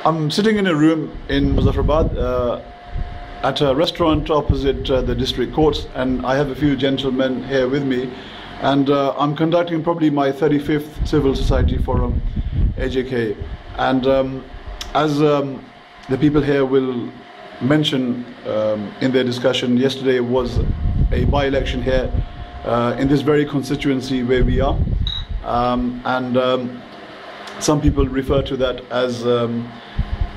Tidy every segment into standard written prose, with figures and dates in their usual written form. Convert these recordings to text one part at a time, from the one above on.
I'm sitting in a room in Muzaffarabad at a restaurant opposite the district courts, and I have a few gentlemen here with me, and I'm conducting probably my 35th Civil Society Forum, AJK, and as the people here will mention in their discussion, yesterday was a by-election here in this very constituency where we are, and some people refer to that as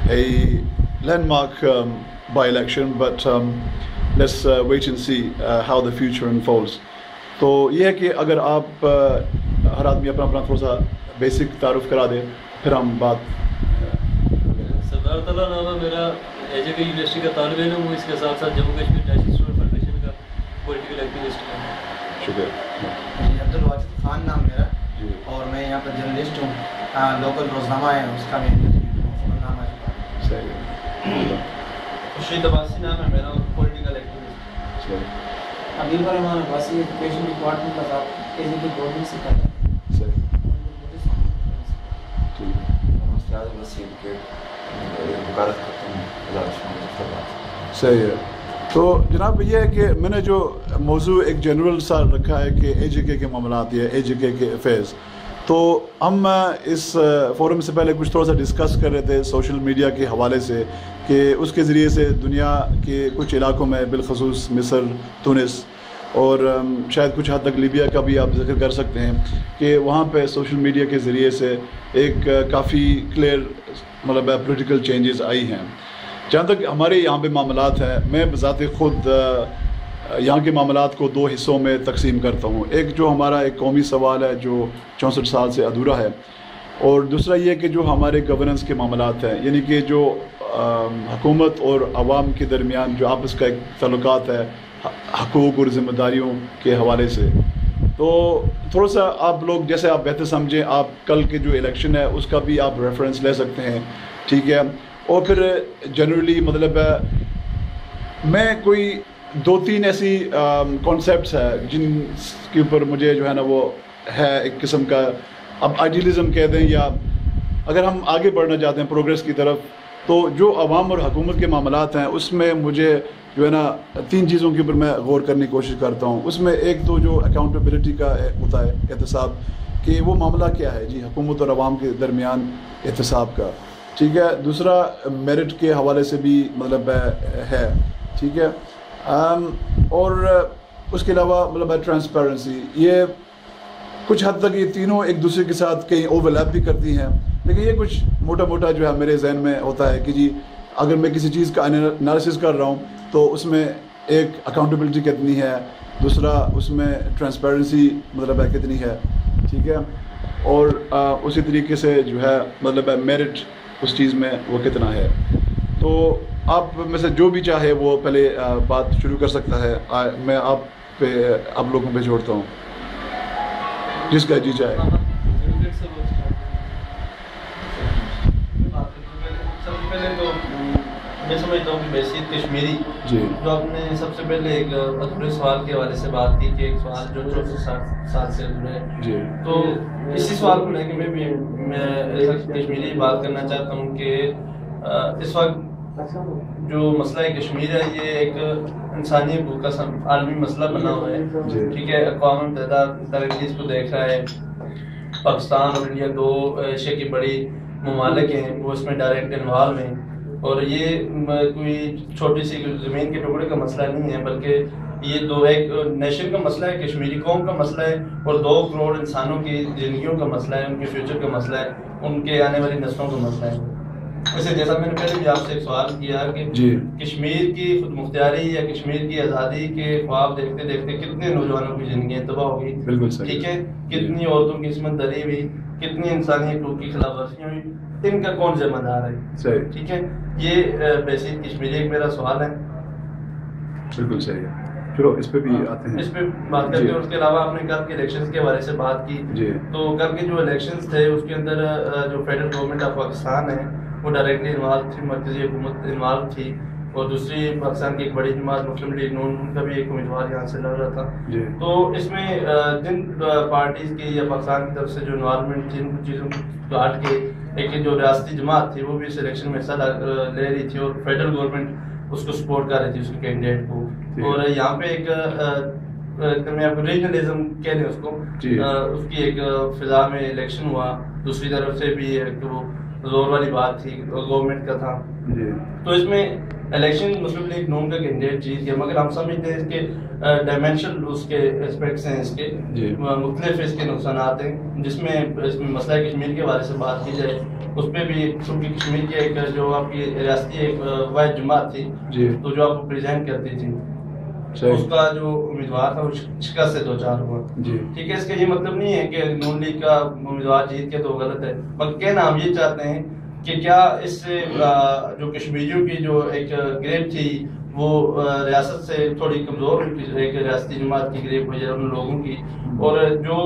a landmark by-election, but let's wait and see how the future unfolds. تو یہ ہے کہ اگر آپ ہر آدمی اپنا اپنا تھوڑا سا بیسک تعارف کرا دے پھر ہم بات. سردار تعالیٰ نام ہے میرا، اے جے کے یونیورسٹی کا طالب علم ہوں، اس کے ساتھ ساتھ Jammu Kashmir national student federation کا پولیٹیکل ایکٹیوسٹ ہوں. شکریہ. عبدالواجد خان نام میرا، اور میں یہاں پر جرنلسٹ ہوں، لوکل روزنامہ ہے اس کا بھی نام ہے. خورشید عباسی نام ہے میرا، پولیٹیکل ایکٹیوسٹ. حبیب الرحمان عباسی، ایجوکیشن ڈپارٹمنٹ کا صاحب، اے جے کے گورنمنٹ سے کرتا صحیح ہے. تو جناب یہ ہے کہ میں نے جو موضوع ایک جنرل سا رکھا ہے کہ اے جے کے معاملات یا اے جے کے افیئرز، تو ہم اس فورم سے پہلے کچھ تھوڑا سا ڈسکس کر رہے تھے سوشل میڈیا کے حوالے سے کہ اس کے ذریعے سے دنیا کے کچھ علاقوں میں بالخصوص مصر، تونس اور شاید کچھ حد تک لیبیا کا بھی آپ ذکر کر سکتے ہیں کہ وہاں پہ سوشل میڈیا کے ذریعے سے ایک کافی کلیئر مطلب پولیٹیکل چینجز آئی ہیں. جہاں تک ہمارے یہاں پہ معاملات ہیں، میں بذات خود یہاں کے معاملات کو دو حصوں میں تقسیم کرتا ہوں. ایک جو ہمارا ایک قومی سوال ہے جو 64 سال سے ادھورا ہے، اور دوسرا یہ کہ جو ہمارے گورننس کے معاملات ہیں، یعنی کہ جو حکومت اور عوام کے درمیان جو آپس کا ایک تعلقات ہے حقوق اور ذمہ داریوں کے حوالے سے. تو تھوڑا سا آپ لوگ جیسے آپ بہتر سمجھیں، آپ کل کے جو الیکشن ہے اس کا بھی آپ ریفرنس لے سکتے ہیں، ٹھیک ہے. اور پھر جنرلی مطلب میں کوئی 2-3 ایسی کانسیپٹس ہے جن کے اوپر مجھے جو ہے نا وہ ہے ایک قسم کا اب آئیڈیلزم کہہ دیں، یا اگر ہم آگے بڑھنا چاہتے ہیں پروگریس کی طرف، تو جو عوام اور حکومت کے معاملات ہیں اس میں مجھے جو ہے نا 3 چیزوں کے اوپر میں غور کرنے کی کوشش کرتا ہوں. اس میں ایک تو جو اکاؤنٹیبلٹی کا ہوتا ہے، احتساب، کہ وہ معاملہ کیا ہے جی حکومت اور عوام کے درمیان احتساب کا، ٹھیک ہے. دوسرا میرٹ کے حوالے سے بھی مطلب ہے، ٹھیک ہے. اور اس کے علاوہ مطلب ٹرانسپیرنسی. یہ کچھ حد تک یہ تینوں ایک دوسرے کے ساتھ کہیں اوور لیپ بھی کرتی ہیں، لیکن یہ کچھ موٹا موٹا جو ہے میرے ذہن میں ہوتا ہے کہ جی اگر میں کسی چیز کا انالیسس کر رہا ہوں تو اس میں ایک اکاؤنٹیبلٹی کتنی ہے، دوسرا اس میں ٹرانسپیرنسی مطلب ہے کتنی ہے، ٹھیک ہے. اور اسی طریقے سے جو ہے مطلب میرٹ اس چیز میں وہ کتنا ہے. تو آپ میں سے جو بھی چاہے وہ پہلے بات شروع کر سکتا ہے. میں آپ لوگوں پہ چھوڑتا ہوں، جس کا جی چاہے. سب سے پہلے تو میں سمجھتا ہوں کہ بحیثیت کشمیری جی جو آپ نے سب سے پہلے ایک ادھورے سوال کے حوالے سے بات کی کہ ایک سوال جو 64 سال سے ادھورا ہے جی، تو اسی سوال کو لے کے میں بھی کشمیری بات کرنا چاہتا ہوں کہ اس وقت جو مسئلہ کشمیر ہے یہ ایک انسانی حقوق کا عالمی مسئلہ بنا ہوا ہے، ٹھیک ہے. اقوام متحدہ ترقی اس کو دیکھ رہا ہے. پاکستان اور انڈیا 2 ایشیا کی بڑی ممالک ہیں، وہ اس میں ڈائریکٹ انوالو ہیں. اور یہ کوئی چھوٹی سی زمین کے ٹکڑے کا مسئلہ نہیں ہے، بلکہ یہ ایک نیشن کا مسئلہ ہے، کشمیری قوم کا مسئلہ ہے، اور 2 کروڑ انسانوں کی زندگیوں کا مسئلہ ہے، ان کے فیوچر کا مسئلہ ہے، ان کے آنے والی نسلوں کا مسئلہ ہے. ویسے جیسا میں نے پہلے بھی آپ سے ایک سوال کیا کہ کشمیر کی خود مختاری یا کشمیر کی آزادی کے خواب دیکھتے دیکھتے کتنے نوجوانوں کی زندگیاں تباہ ہو گئی، ٹھیک ہے، کتنی عورتوں کی عصمت دری ہوئی، کتنی انسانی حقوق کی خلاف ورزیاں ہوئی، ان کا کون ذمہ دار ہے، ٹھیک ہے. یہ بحیثیت کشمیری ایک میرا سوال ہے. بالکل صحیح ہے. چلو اس پہ بھی آتے ہیں، اس پہ بات کرتے ہیں. اس کے علاوہ آپ نے کل کے الیکشنز کے حوالے سے بات کی، تو کل کے جو الیکشنز تھے اس کے اندر جو فیڈرل گورنمنٹ آف پاکستان ہے وہ ڈائریکٹلی انوالو تھی، مرکزی حکومت انوالو تھی، اور دوسری پاکستان کی ایک بڑی جماعت مسلم لیگ نون، ان کا بھی ایک امیدوار یہاں سے لڑ رہا تھا. تو اس میں جن پارٹیز کی یا پاکستان کی طرف سے جو انوالومنٹ تھی ان چیزوں کو کاٹ کے ایک جو ریاستی جماعت تھی وہ بھی اس الیکشن میں حصہ لے رہی تھی اور فیڈرل گورنمنٹ اس کو سپورٹ کر رہی تھی اس کے کینڈیڈیٹ کو. اور یہاں پہ ایک ریجنلزم کہہ لیں اس کو, اس کی ایک فضا میں الیکشن ہوا. دوسری طرف سے بھی ایک وہ زور والی بات تھی گورنمنٹ کا تھا. تو اس میں الیکشن مسلم لیگ نون کا کینڈیڈیٹ جیت گیا, مگر ہم سمجھتے ہیں اس کے ڈائمینشن اس کے اسپیکٹس ہیں, اس کے مختلف اس کے نقصانات ہیں, جس میں مسئلہ کشمیر کے حوالے سے بات کی جائے اس پہ بھی, چونکہ کشمیر کی ایک جو آپ کی ریاستی ایک واحد جماعت تھی تو جو آپ کو پریزنٹ کرتی تھی اس کا جو امیدوار تھا وہ شکست سے دوچار ہوا. ٹھیک ہے, اس کا یہ مطلب نہیں ہے کہ نون لیگ کا امیدوار جیت کے تو غلط ہے, بلکہ کہنا ہم یہ چاہتے ہیں کہ کیا اس سے جو کشمیریوں کی جو ایک گریپ تھی وہ ریاست سے تھوڑی کمزور ہوئی, ایک ریاستی جماعت کی گریپ ہوئی ان لوگوں کی, اور جو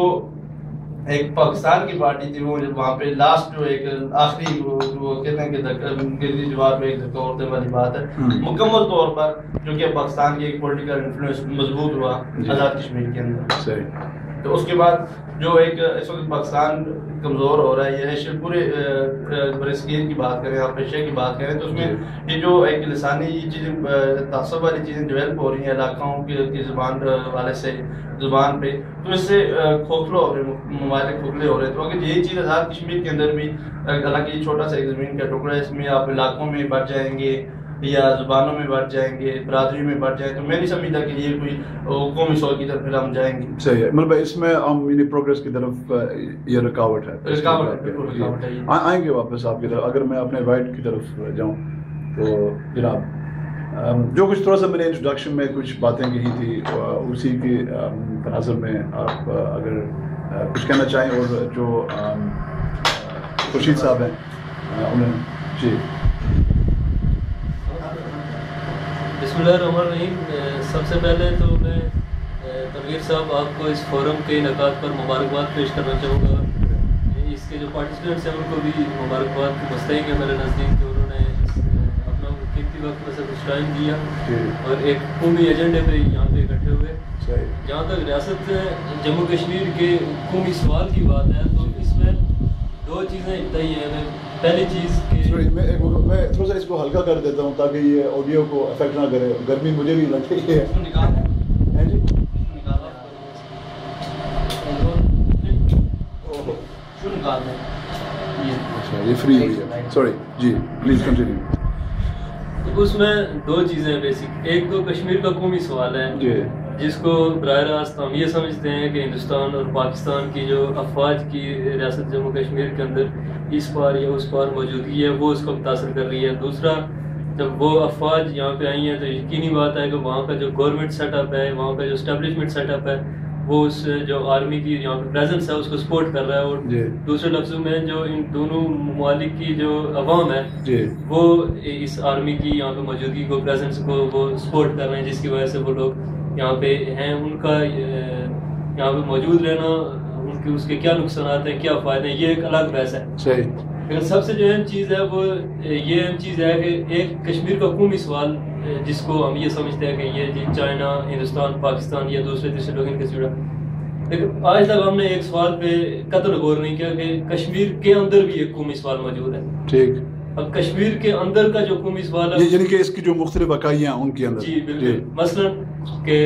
ایک پاکستان کی پارٹی تھی وہ وہاں پہ لاسٹ جو ایک آخری وہ کہتے ہیں کہ گردی دیوار پہ ایک دھکا ہونے والی بات ہے, مکمل طور پر جو کہ پاکستان کی ایک پولیٹیکل انفلوئنس مضبوط ہوا آزاد کشمیر کے اندر. تو اس کے بعد جو ایک اس وقت پاکستان کمزور ہو رہا ہے, یہ پورے برصغیر کی بات کریں, آپ ایشیا کی بات کریں, تو اس میں یہ جو ایک لسانی چیزیں تعصب والی چیزیں ڈیولپ ہو رہی ہیں علاقوں کی زبان والے سے زبان پہ, تو اس سے کھوکھلا ہو رہے ہیں, ممالک کھوکھلے ہو رہے ہیں. تو اگر یہی چیز آزاد کشمیر کے اندر بھی, حالانکہ یہ چھوٹا سا ایک زمین کا ٹکڑا ہے, اس میں آپ علاقوں میں بڑھ جائیں گے یا زبانوں میں بڑھ جائیں گے, برادری میں بڑھ جائیں, تو میں نہیں سمجھتا کہ یہ کوئی قومی سول کی طرف پھر ہم جائیں گے. صحیح ہے, مطلب اس میں ہم یعنی پروگریس کی طرف یہ رکاوٹ ہے, رکاوٹ ہے. آئیں گے واپس آپ کی طرف. اگر میں اپنے وائٹ کی طرف جاؤں تو جناب جو کچھ تھوڑا سا میں نے انٹروڈکشن میں کچھ باتیں کہی تھی اسی کی تناظر میں آپ اگر کچھ کہنا چاہیں, اور جو خورشید صاحب ہیں انہیں. جی بسم اللہ الرحمن الرحیم. سب سے پہلے تو میں تنویر صاحب آپ کو اس فورم کے انعقاد پر مبارکباد پیش کرنا چاہوں گا. اس کے جو پارٹیسپینٹس ہیں ان کو بھی مبارکباد مستحق ہے میرے نزدیک, کہ انہوں نے اپنا قیمتی وقت میں سے کچھ ٹائم دیا اور ایک قومی ایجنڈے پہ یہاں پہ اکٹھے ہوئے. جہاں تک ریاست جموں کشمیر کے قومی سوال کی بات ہے تو اس میں دو چیزیں ابتدائی ہیں. پہلی چیز میں تھوڑا سا اس کو ہلکا کر دیتا ہوں تاکہ یہ آڈیو کو افیکٹ نہ کرے, گرمی مجھے بھی لگ رہی ہے. یہ فری ہوئی ہے, سوری. جی پلیز کنٹینیو. اس میں دو چیزیں بیسک, ایک تو کشمیر کا قومی سوال ہے جس کو براہ راست ہم یہ سمجھتے ہیں کہ ہندوستان اور پاکستان کی جو افواج کی ریاست جموں کشمیر کے اندر اس پار یا اس پار موجودگی ہے وہ اس کو متاثر کر رہی ہے. دوسرا, جب وہ افواج یہاں پہ آئی ہیں تو یقینی بات ہے کہ وہاں کا جو گورنمنٹ سیٹ اپ ہے, وہاں کا جو اسٹیبلشمنٹ سیٹ اپ ہے وہ اس جو آرمی کی یہاں پہ پریزنس ہے اس کو سپورٹ کر رہا ہے. اور دوسرے لفظوں میں جو ان دونوں ممالک کی جو عوام ہے وہ اس آرمی کی یہاں پہ موجودگی کو, پریزنس کو وہ سپورٹ کر رہے ہیں, جس کی وجہ سے وہ لوگ یہاں پہ ہیں. ان کا یہاں پہ موجود رہنا, ان کے اس کے کیا نقصانات ہیں, کیا فائدے ہیں, یہ ایک الگ بحث ہے. صحیح. لیکن سب سے جو اہم چیز ہے وہ یہ اہم چیز ہے کہ ایک کشمیر کا قومی سوال جس کو ہم یہ سمجھتے ہیں کہ یہ چائنا, ہندوستان, پاکستان یا دوسرے تیسرے لوگ ان کے جڑا, لیکن آج تک ہم نے ایک سوال پہ قطع غور نہیں کیا کہ کشمیر کے اندر بھی ایک قومی سوال موجود ہے. ٹھیک. اب کشمیر کے اندر کا جو قومی سوال ہے یعنی کہ اس کی جو مختلف اکائیاں ان کے اندر. جی بالکل. مثلا کہ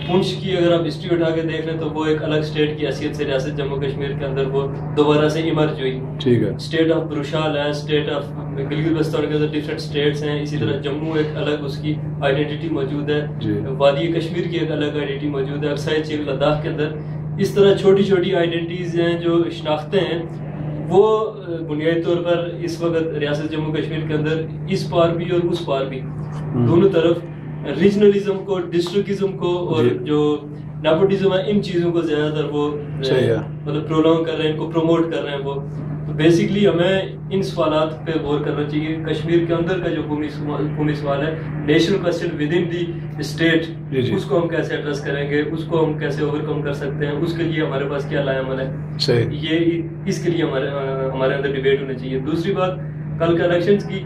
پونچھ کی اگر آپ ہسٹری اٹھا کے دیکھ لیں تو وہ ایک الگ اسٹیٹ کی حیثیت سے ریاست جموں کشمیر کے اندر وہ دوبارہ سے ایمرج ہوئی. ٹھیک ہے. اسٹیٹ آف بروشال ہے, اسٹیٹ آف گلگت بلتستان کے اندر ڈفرینٹ اسٹیٹس ہیں. اسی طرح جموں ایک الگ اس کی آئیڈینٹی موجود ہے, وادی کشمیر کی ایک الگ آئیڈینٹی موجود ہے, اکثر چیل لداخ کے اندر. اس طرح چھوٹی چھوٹی آئیڈینٹیز ہیں جو شناختیں ہیں وہ بنیادی طور پر اس وقت ریاست جموں کشمیر کے اندر اس پار بھی اور اس پار بھی دونوں طرف ریجنلزم کو, ڈسٹرکٹزم کو اور جو نیپوٹزم ہے ان چیزوں کو زیادہ تر وہ مطلب پرولونگ کر رہے ہیں, ان کو پروموٹ کر رہے ہیں. وہ تو بیسکلی ہمیں ان سوالات پہ غور کرنا چاہیے. کشمیر کے اندر کا جو قومی سوال ہے, national question with in the state, اس کو ہم کیسے ایڈریس کریں گے, اس کو ہم کیسے اوور کم کر سکتے ہیں, اس کے لیے ہمارے پاس کیا لائے عمل ہے, یہ اس کے لیے ہمارے اندر ڈبیٹ ہونی چاہیے. دوسری بات کل کے الیکشنز کی,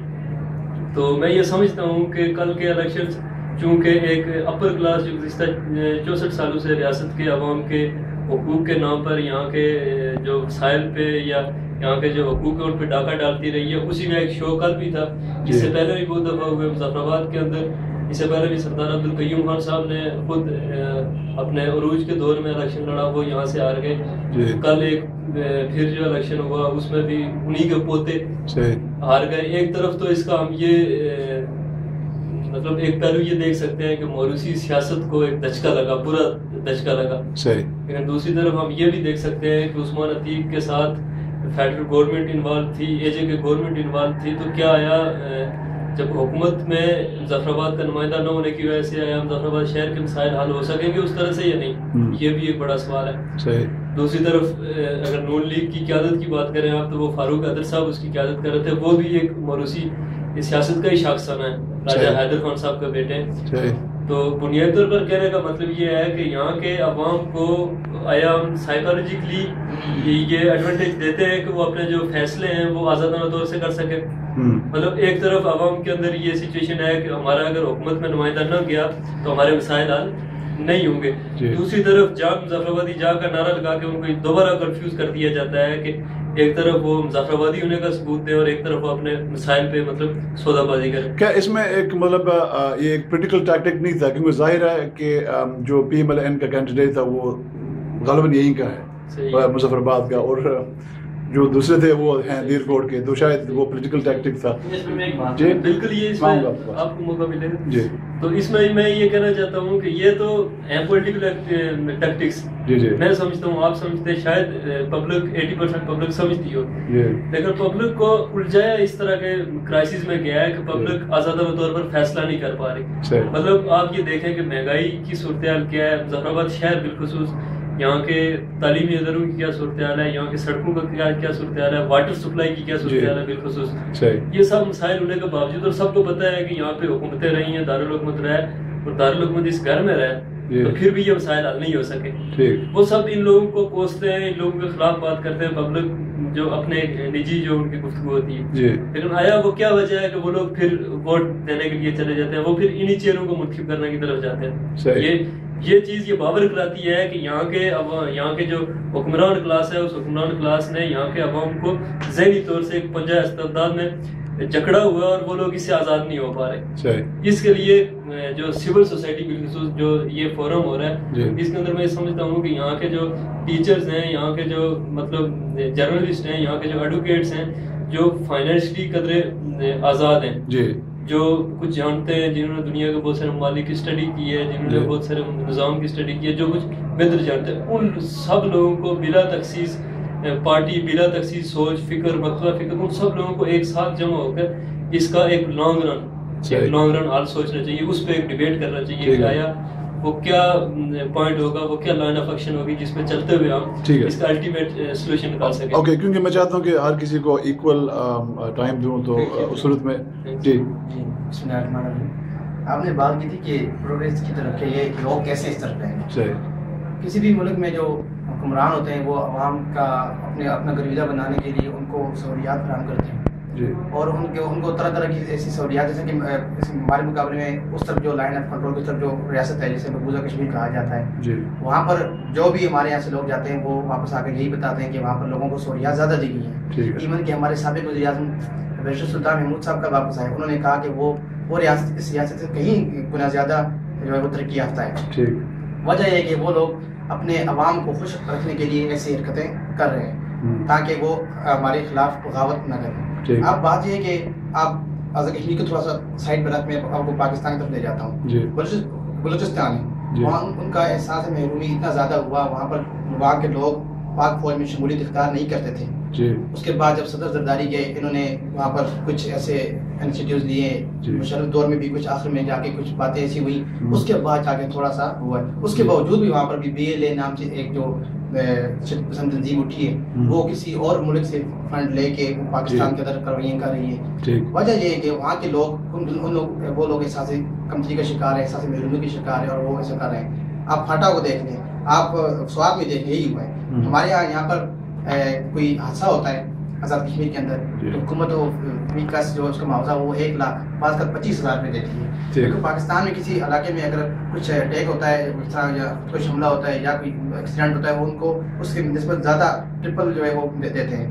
تو میں یہ سمجھتا ہوں کہ کل کے الیکشنز چونکہ ایک اپر کلاس جو گزشتہ 64 سالوں سے ریاست کے عوام کے حقوق کے نام پر یہاں کے جو وسائل پہ یا یہاں کے جو حقوق ہیں ان پہ ڈاکہ ڈالتی رہی ہے. اسی میں ایک شو کل بھی تھا جس سے پہلے بھی بہت دفعہ ہوئے مظفر آباد کے اندر. اس سے پہلے بھی سردار عبدالقیوم خان صاحب نے خود اپنے عروج کے دور میں الیکشن لڑا, وہ یہاں سے ہار گئے. کل ایک پھر جو الیکشن ہوا اس میں بھی انہی کے پوتے ہار گئے. ایک طرف تو اس کا ہم یہ مطلب ایک پہلو یہ دیکھ سکتے ہیں کہ موروثی سیاست کو ایک دھچکا لگا, برا دھچکا لگا. لیکن دوسری طرف ہم یہ بھی دیکھ سکتے ہیں کہ عثمان عتیق کے ساتھ فیڈرل گورنمنٹ انوالو تھی, اے جے کے گورنمنٹ انوالو تھی. تو کیا آیا جب حکومت میں مظفر آباد کا نمائندہ نہ ہونے کی وجہ سے آیا مظفر آباد شہر کے مسائل حل ہو سکیں گے اس طرح سے یا نہیں, یہ بھی ایک بڑا سوال ہے. دوسری طرف اگر نون لیگ کی قیادت کی بات کریں آپ تو وہ فاروق حیدر صاحب اس کی قیادت کر رہے تھے, وہ بھی ایک موروثی سیاست کا ہی شاخسانہ ہے, راجہ حیدر خان صاحب کا بیٹے. تو بنیادی طور پر کہنے کا مطلب یہ ہے کہ یہاں کے عوام کو آیا ہم سائیکالوجیکلی یہ ایڈوانٹیج دیتے ہیں کہ وہ اپنے جو فیصلے ہیں وہ آزادانہ طور سے کر سکیں. مطلب ایک طرف عوام کے اندر یہ سچویشن ہے کہ ہمارا اگر حکومت میں نمائندہ نہ گیا تو ہمارے مسائل حل نہیں ہوں گے. دوسری طرف جاگ مظفر آبادی جاگ کا نعرہ لگا کے ان کو دوبارہ کنفیوز کر دیا جاتا ہے کہ ایک طرف وہ مظفر آبادی ہونے کا ثبوت دیں اور ایک طرف وہ اپنے مسائل پہ مطلب سودا بازی کریں. کیا اس میں ایک مطلب یہ ایک پولیٹیکل ٹیکٹک نہیں تھا, کیونکہ ظاہر ہے کہ جو پی ایم ایل این کا کینڈیڈیٹ تھا وہ غالباً یہیں کا ہے مظفر آباد کا, اور جو دوسرے تھے وہ ہیں دیر کوٹ کے, تو شاید وہ پولیٹیکل ٹیکٹک تھا. جی بالکل, یہ اس میں آپ کو موقع ملے گا. جی تو اس میں میں یہ کہنا چاہتا ہوں کہ یہ تو ہیں پولیٹیکل ٹیکٹکس. میں سمجھتا ہوں, آپ سمجھتے ہیں, شاید پبلک 80% پبلک سمجھتی ہو, لیکن پبلک کو الجھایا اس طرح کے کرائسس میں گیا ہے کہ پبلک آزادانہ طور پر فیصلہ نہیں کر پا رہی. مطلب آپ یہ دیکھیں کہ مہنگائی کی صورتحال کیا ہے مظفر آباد شہر بالخصوص, یہاں کے تعلیمی اداروں کی کیا صورتحال ہے, یہاں کے سڑکوں کا کیا صورتحال ہے, واٹر سپلائی کی کیا صورتحال ہے بالخصوص. یہ سب مسائل ہونے کے باوجود, اور سب کو پتہ ہے کہ یہاں پہ حکومتیں رہی ہیں, دارالحکومت رہا ہے اور دارالحکومت اس گھر میں رہا ہے, تو پھر بھی یہ مسائل حل نہیں ہو سکے. وہ سب ان لوگوں کو کوستے ہیں, ان لوگوں کے خلاف بات کرتے ہیں, پبلک جو اپنے نجی جو ان کی گفتگو ہوتی ہے. لیکن آیا وہ کیا وجہ ہے کہ وہ لوگ پھر ووٹ دینے کے لیے چلے جاتے ہیں, وہ پھر انہی چہروں کو منتخب کرنے کی طرف جاتے ہیں. یہ چیز یہ باور کراتی ہے کہ یہاں کے جو حکمران کلاس ہے اس حکمران کلاس نے یہاں کے عوام کو ذہنی طور سے ایک پنجہ استبداد میں جکڑا ہوا اور وہ لوگ اس سے آزاد نہیں ہو پا رہے. اس کے لیے جو سول سوسائٹی بالخصوص جو یہ فورم ہو رہا ہے, اس کے اندر میں سمجھتا ہوں کہ یہاں کے جو ٹیچرز ہیں, یہاں کے جو مطلب جرنلسٹ ہیں, یہاں کے جو ایڈوکیٹس ہیں, جو فائنینشلی قدرے آزاد ہیں, جو کچھ جانتے ہیں, جنہوں نے دنیا کے بہت سارے ممالک کی اسٹڈی کی ہے, جنہوں نے بہت سارے نظام کی اسٹڈی کی ہے, جو کچھ بہتر جانتے ہیں, ان سب لوگوں کو بلا تخصیص پارٹی, بلا تخصیص سوچ, فکر, مطلب فکر, ان سب لوگوں کو ایک ساتھ جمع ہو کر اس کا ایک لانگ رن حال سوچنا چاہیے, اس پہ ایک ڈیبیٹ کرنا چاہیے کہ آیا وہ کیا پوائنٹ ہوگا, وہ کیا لائن آف ایکشن ہوگی جس پہ چلتے ہوئے ہم اس کا الٹیمیٹ سولوشن نکال سکیں. اوکے, کیونکہ میں چاہتا ہوں کہ ہر کسی کو ایکول ٹائم دوں, تو اس صورت میں جی بسم اللہ الرحمن الرحیم. آپ نے بات کی تھی کہ پروگریس کی طرف کہ یہ لوگ کیسے اس طرف ہیں. کسی بھی ملک میں جو حکمران ہوتے ہیں وہ عوام کا اپنا گرویدہ بنانے کے لیے ان کو سہولیات فراہم کرتے ہیں, اور ان کو طرح طرح کی ایسی سہولیات, جیسے کہ ہمارے مقابلے میں اس طرف جو لائن آف کنٹرول کی طرف جو ریاست ہے جسے مقبوضہ کشمیر کہا جاتا ہے, وہاں پر جو بھی ہمارے یہاں سے لوگ جاتے ہیں وہ واپس آ کے یہی بتاتے ہیں کہ وہاں پر لوگوں کو سہولیات زیادہ دی گئی ہیں. ایون کہ ہمارے سابق وزیر اعظم بیشر سلطان محمود صاحب کا واپس آئے, انہوں نے کہا کہ وہ ریاست اس ریاست سے کہیں گنا زیادہ جو ہے وہ ترقی یافتہ ہے. وجہ یہ ہے کہ وہ لوگ اپنے عوام کو خوش رکھنے کے لیے ایسی حرکتیں کر رہے ہیں تاکہ وہ ہمارے خلاف بغاوت نہ کریں. اب بات یہ ہے کہ آپ آزاد کشمیر کو تھوڑا سا سائڈ پر رکھ, میں آپ کو پاکستان کی طرف لے جاتا ہوں. بلوچستان ہے, وہاں ان کا احساس محرومی اتنا زیادہ ہوا, وہاں پر وہاں کے لوگ پاک فوج میں شمولیت اختیار نہیں کرتے تھے. اس کے بعد جب صدر زرداری گئے, انہوں نے وہاں پر کچھ ایسے انسٹیٹیوٹس لیے, مشرف دور میں بھی کچھ آخر میں جا کے کچھ باتیں ایسی ہوئی, اس کے بعد جا کے تھوڑا سا ہوا ہے. اس کے باوجود بھی وہاں پر بھی BLA نام سے ایک جو پسند تنظیم اٹھی ہے, وہ کسی اور ملک سے فنڈ لے کے پاکستان کے اندر کروائیاں کر رہی ہے. وجہ یہ ہے کہ وہاں کے لوگ وہ لوگ احساس کمتری کا شکار ہے, احساس محرومی کا شکار ہے, اور وہ ایسا کر رہے ہیں. آپ پھاٹا کو دیکھ لیں, آپ سوات میں دیکھ لیں, یہی ہوا ہے. ہمارے یہاں پر کوئی حادثہ ہوتا ہے آزاد کشمیر کے اندر, تو حکومت جو اس کا معاوضہ وہ 1 لاکھ, بعض کا 25,000 روپے دیتی ہے. لیکن پاکستان میں کسی علاقے میں اگر کچھ اٹیک ہوتا ہے اس طرح, یا کوئی حملہ ہوتا ہے یا کوئی ایکسیڈنٹ ہوتا ہے, وہ ان کو اس کے نسبت زیادہ ٹرپل جو ہے وہ دیتے ہیں.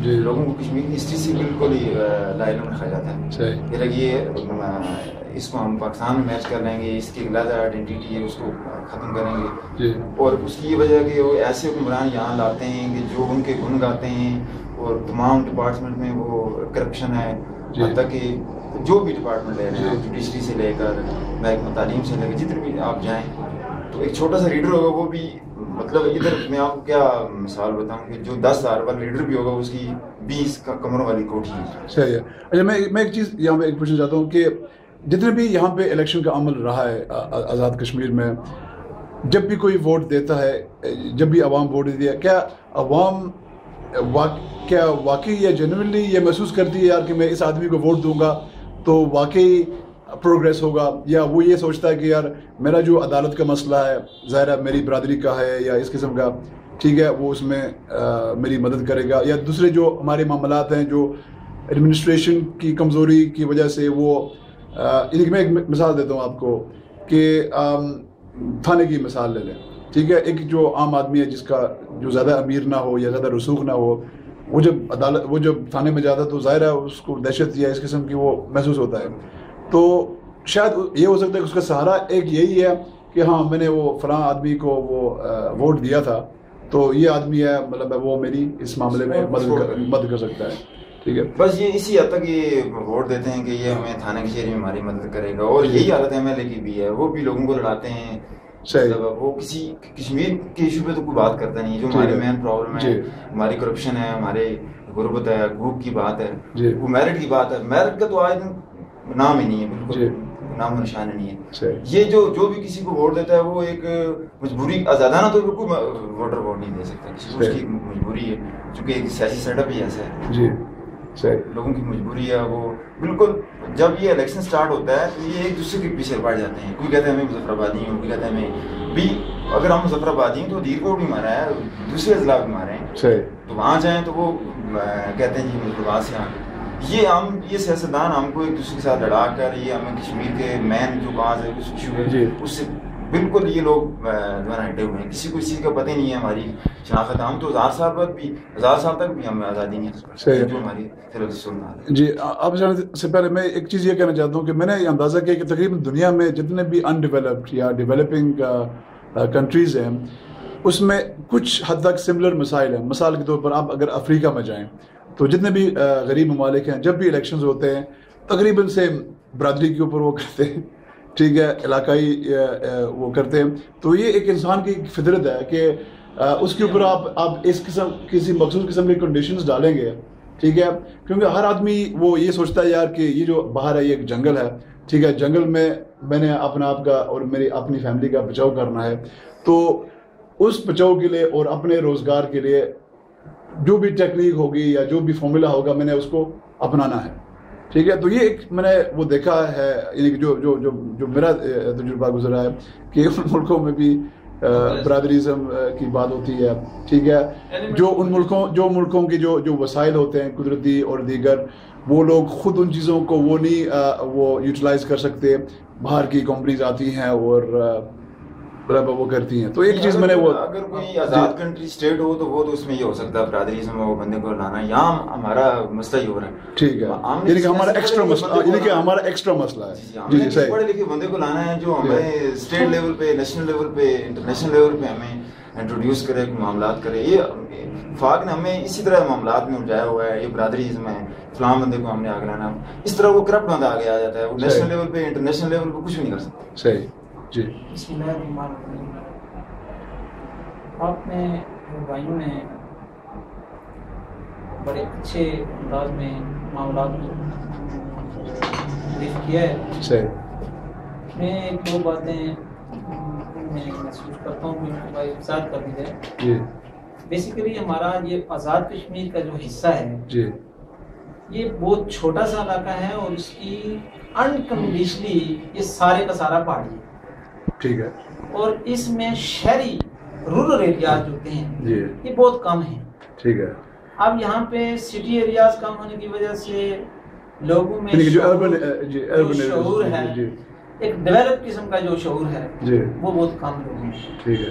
لوگوں کو کشمیر کی ہسٹری سے بالکل ہی لا علم رکھا جاتا ہے. یہ لگیے اس کو ہم پاکستان میں میچ کر لیں گے, اس کی علیحدہ آئیڈینٹی ہے اس کو ختم کریں گے, اور اس کی یہ وجہ ہے کہ وہ ایسے حکمران یہاں لاتے ہیں کہ جو ان کے گن گاتے ہیں, اور تمام ڈپارٹمنٹ میں وہ کرپشن ہے, حتیٰ کہ جو بھی ڈپارٹمنٹ لے رہے ہیں, جوڈیشری سے لے کر محکمہ تعلیم سے لے کر جتنے بھی آپ جائیں, تو ایک چھوٹا سا لیڈر ہوگا وہ بھی مطلب ادھر میں آپ کو کیا مثال بتاؤں کہ جو 10,000 والا لیڈر بھی ہوگا اس کی 20 کمروں والی کوٹھی ہے. صحیح ہے. اچھا میں ایک چیز یہاں پہ ایک پوچھنا چاہتا ہوں کہ جتنے بھی یہاں پہ الیکشن کا عمل رہا ہے آزاد کشمیر میں, جب بھی کوئی ووٹ دیتا ہے, جب بھی عوام ووٹ دیتی ہے, کیا عوام کیا واقعی یا جنرلی یہ محسوس کرتی ہے یار کہ میں اس آدمی کو ووٹ دوں گا تو واقعی پروگریس ہوگا, یا وہ یہ سوچتا ہے کہ یار میرا جو عدالت کا مسئلہ ہے ظاہر ہے میری برادری کا ہے یا اس قسم کا, ٹھیک ہے, وہ اس میں میری مدد کرے گا, یا دوسرے جو ہمارے معاملات ہیں جو ایڈمنسٹریشن کی کمزوری کی وجہ سے وہ میں ایک مثال دیتا ہوں آپ کو کہ تھانے کی مثال لے لیں, ٹھیک ہے, ایک جو عام آدمی ہے جس کا جو زیادہ امیر نہ ہو یا زیادہ رسوخ نہ ہو, وہ جب تھانے میں جاتا ہے تو ظاہر ہے اس کو دہشت یا اس قسم کی وہ محسوس ہوتا ہے. تو شاید یہ ہو سکتا ہے کہ اس کا سہارا ایک یہی ہے کہ ہاں میں نے وہ فلاں آدمی کو وہ ووٹ دیا تھا تو یہ آدمی ہے, مطلب وہ میری اس معاملے میں مدد کر سکتا ہے. ٹھیک ہے, بس یہ اسی حد تک یہ ووٹ دیتے ہیں کہ یہ ہمیں تھانہ کچہری میں ہماری مدد کرے گا, اور یہی حالت ایم ایل اے کی بھی ہے, وہ بھی لوگوں کو لڑاتے ہیں. وہ کسی کشمیر کے ایشو پہ تو کوئی بات کرتا نہیں, جو ہماری مین پرابلم ہے, ہماری کرپشن ہے, ہمارے غربت ہے, حقوق کی بات ہے, وہ میرٹ کی بات ہے. میرٹ کا تو آج نام ہی نہیں ہے, بالکل نام و نشان نہیں ہے. یہ جو بھی کسی کو ووٹ دیتا ہے وہ ایک مجبوری, آزادانہ طور پر کوئی ووٹر ووٹ نہیں دے سکتا, کسی کو اس کی مجبوری ہے, چونکہ ایک سیاسی سیٹ اپ ہی ایسا ہے. لوگوں کی مجبوری ہے وہ بالکل. جب یہ الیکشن سٹارٹ ہوتا ہے تو یہ ایک دوسرے کے پیچھے پڑ جاتے ہیں. کوئی کہتا ہے میں مظفر آبادی ہوں, کوئی کہتا ہے میں بھی, اگر ہم مظفر آبادی ہیں تو دیر کوٹ بھی مارا ہے, دوسرے اضلاع بھی مارے ہیں, تو وہاں جائیں تو وہ کہتے ہیں جی مظفر سے. یہ سیاستدان ہم کو ایک دوسرے کے ساتھ لڑا کر, یہ ہمیں کشمیر کے مین جو کاز ہے کچھ ایشو ہے اس سے بالکل یہ لوگ ہٹے ہوئے ہیں. کسی کو اس چیز کا پتہ ہی نہیں ہے ہماری شناخت. ہم تو 1000 سال بعد بھی 1000 سال تک بھی ہمیں آزادی نہیں ہے جو ہماری سنت. جی, آپ جانے سے پہلے میں ایک چیز یہ کہنا چاہتا ہوں کہ میں نے یہ اندازہ کیا کہ تقریباً دنیا میں جتنے بھی ان ڈیولپڈ یا ڈیولپنگ کنٹریز ہیں اس میں کچھ حد تک سملر مسائل ہیں. مثال کے طور پر آپ اگر افریقہ میں جائیں تو جتنے بھی غریب ممالک ہیں, جب بھی الیکشنز ہوتے ہیں تقریباً سے برادری کے اوپر وہ کرتے ہیں, ٹھیک ہے, علاقائی وہ کرتے ہیں. تو یہ ایک انسان کی فطرت ہے کہ اس کے اوپر آپ اس قسم کسی مخصوص قسم کی کنڈیشنز ڈالیں گے, ٹھیک ہے, کیونکہ ہر آدمی وہ یہ سوچتا ہے یار کہ یہ جو باہر ہے یہ ایک جنگل ہے, ٹھیک ہے, جنگل میں نے اپنا آپ کا اور میری اپنی فیملی کا بچاؤ کرنا ہے, تو اس بچاؤ کے لیے اور اپنے روزگار کے لیے جو بھی ٹیکنیک ہوگی یا جو بھی فارمولا ہوگا میں نے اس کو اپنانا ہے. ٹھیک ہے, تو یہ ایک میں نے وہ دیکھا ہے, یعنی کہ جو میرا تجربہ گزرا ہے کہ ان ملکوں میں بھی برادریزم کی بات ہوتی ہے, ٹھیک ہے, جو ملکوں کے جو وسائل ہوتے ہیں قدرتی اور دیگر, وہ لوگ خود ان چیزوں کو وہ نہیں وہ یوٹیلائز کر سکتے, باہر کی کمپنیز آتی ہیں اور وہ کرتی ہیں. تو ایک چیز میں نے وہ, اگر کوئی آزاد کنٹری اسٹیٹ ہو تو وہ تو اس میں یہ ہو سکتا ہے برادریزم وہ بندے کو لانا. یہاں ہمارا مسئلہ یہ ہو رہا ہے, ٹھیک ہے, یعنی کہ ہمارا ایکسٹرا مسئلہ ہے. جی صحیح, پڑھے لکھے بندے کو لانا ہے جو ہمیں اسٹیٹ لیول پہ, نیشنل لیول پہ, انٹرنیشنل لیول پہ ہمیں انٹروڈیوس کرے, معاملات کرے. یہ فاق نے ہمیں اسی طرح معاملات میں الجھایا ہوا ہے, یہ برادریزم ہے, فلاں بندے کو ہم نے آگے لانا. اس طرح وہ کرپٹ بندہ آگے آ جاتا ہے, وہ نیشنل لیول پہ انٹرنیشنل لیول پہ کچھ بھی نہیں کر سکتا. صحیح. جی, بسم اللہ الرحمن الرحیم. آپ نے بھائیوں نے بڑے اچھے انداز میں معاملات کو بریف کیا ہے. صحیح. میں ایک دو باتیں میں محسوس کرتا ہوں کہ ان کو وضاحت کر دی جائے. جی, بیسیکلی ہمارا یہ آزاد کشمیر کا جو حصہ ہے, جی, یہ بہت چھوٹا سا علاقہ ہے اور اس کی انکنڈیشنلی یہ سارے کا سارا پہاڑی ہے. ٹھیک ہے, اور اس میں شہری رورل ایریاز جو ہوتے ہیں یہ بہت کم ہیں. ٹھیک ہے. اب یہاں پہ سٹی ایریاز کم ہونے کی وجہ سے لوگوں میں شعور ہے, ایک ڈیولپ قسم کا جو شعور ہے وہ بہت کم لوگوں میں. ٹھیک ہے.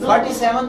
47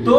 2